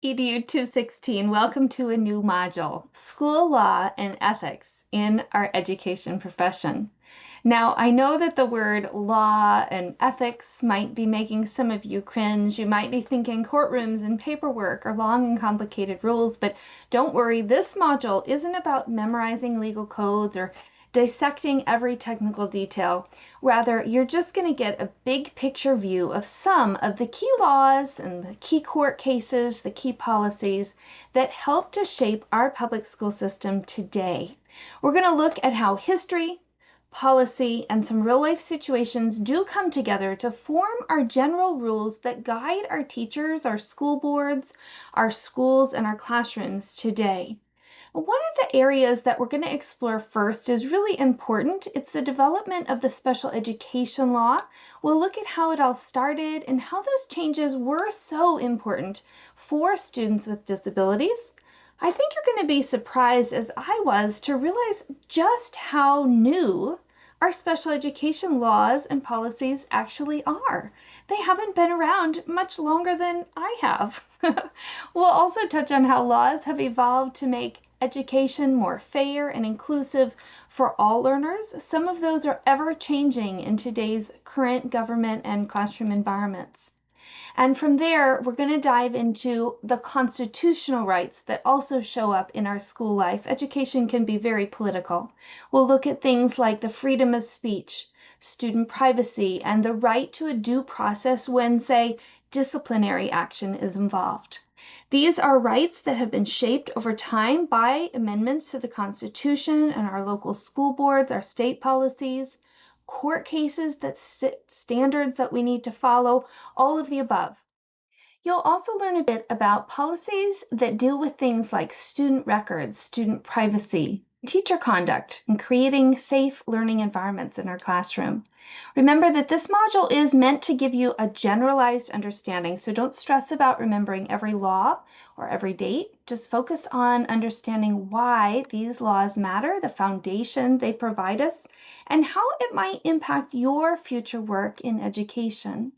EDU216, welcome to a new module, School Law and Ethics in our Education Profession. Now, I know that the word law and ethics might be making some of you cringe. You might be thinking courtrooms and paperwork are long and complicated rules, but don't worry, this module isn't about memorizing legal codes or dissecting every technical detail. Rather, you're just going to get a big picture view of some of the key laws and the key court cases, the key policies that help to shape our public school system today. We're going to look at how history, policy, and some real-life situations do come together to form our general rules that guide our teachers, our school boards, our schools, and our classrooms today. One of the areas that we're going to explore first is really important. It's the development of the special education law. We'll look at how it all started and how those changes were so important for students with disabilities. I think you're going to be surprised, as I was, to realize just how new our special education laws and policies actually are. They haven't been around much longer than I have. We'll also touch on how laws have evolved to make education more fair and inclusive for all learners. Some of those are ever changing in today's current government and classroom environments. And from there, we're going to dive into the constitutional rights that also show up in our school life. Education can be very political. We'll look at things like the freedom of speech, student privacy, and the right to a due process when, say, disciplinary action is involved. These are rights that have been shaped over time by amendments to the Constitution and our local school boards, our state policies, court cases that set standards that we need to follow, all of the above. You'll also learn a bit about policies that deal with things like student records, student privacy, teacher conduct, and creating safe learning environments in our classroom. Remember that this module is meant to give you a generalized understanding, so don't stress about remembering every law or every date. Just focus on understanding why these laws matter, the foundation they provide us, and how it might impact your future work in education.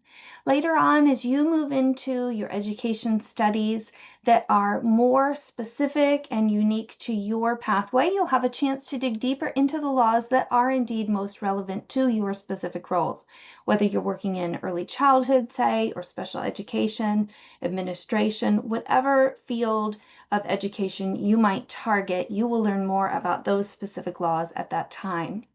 Later on, as you move into your education studies that are more specific and unique to your pathway, you'll have a chance to dig deeper into the laws that are indeed most relevant to your specific roles. Whether you're working in early childhood, say, or special education, administration, whatever field of education you might target, you will learn more about those specific laws at that time.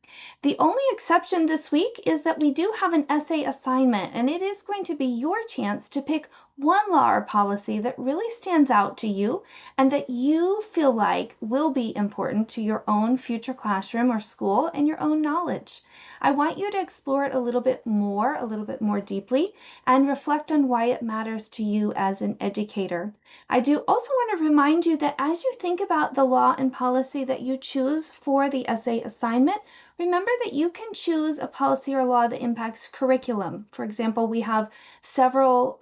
The only exception this week is that we do have an essay assignment, and it is going to be your chance to pick one law or policy that really stands out to you and that you feel like will be important to your own future classroom or school and your own knowledge. I want you to explore it a little bit more deeply, and reflect on why it matters to you as an educator. I do also want to remind you that as you think about the law and policy that you choose for the essay assignment, remember that you can choose a policy or law that impacts curriculum. For example, we have several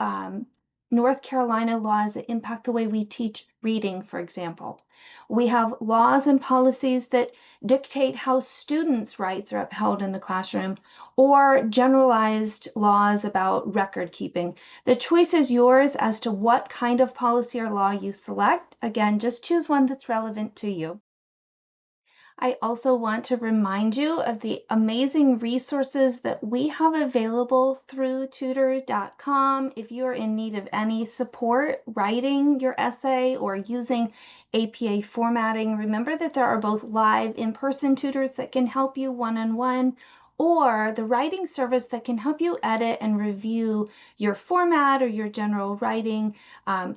North Carolina laws that impact the way we teach reading, for example. We have laws and policies that dictate how students' rights are upheld in the classroom, or generalized laws about record keeping. The choice is yours as to what kind of policy or law you select. Again, just choose one that's relevant to you. I also want to remind you of the amazing resources that we have available through tutors.com. If you're in need of any support writing your essay or using APA formatting, remember that there are both live in-person tutors that can help you one-on-one, or the writing service that can help you edit and review your format or your general writing,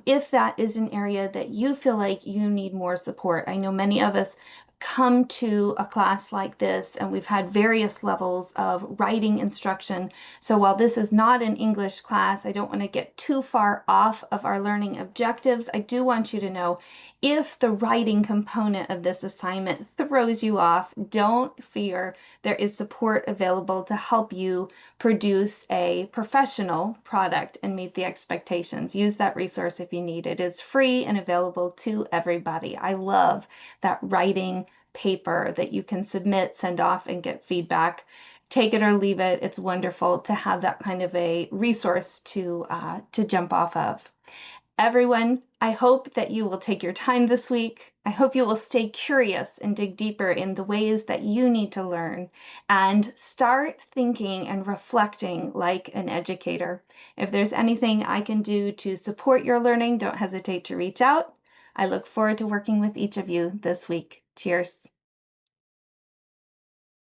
if that is an area that you feel like you need more support. I know many of us come to a class like this and we've had various levels of writing instruction. So while this is not an English class, I don't want to get too far off of our learning objectives. I do want you to know, if the writing component of this assignment throws you off, don't fear. There is support available to help you produce a professional product and meet the expectations. Use that resource if you need it. It is free and available to everybody. I love that writing paper that you can submit, send off, and get feedback. Take it or leave it. It's wonderful to have that kind of a resource to jump off of. Everyone, I hope that you will take your time this week. I hope you will stay curious and dig deeper in the ways that you need to learn and start thinking and reflecting like an educator. If there's anything I can do to support your learning, don't hesitate to reach out. I look forward to working with each of you this week. Cheers.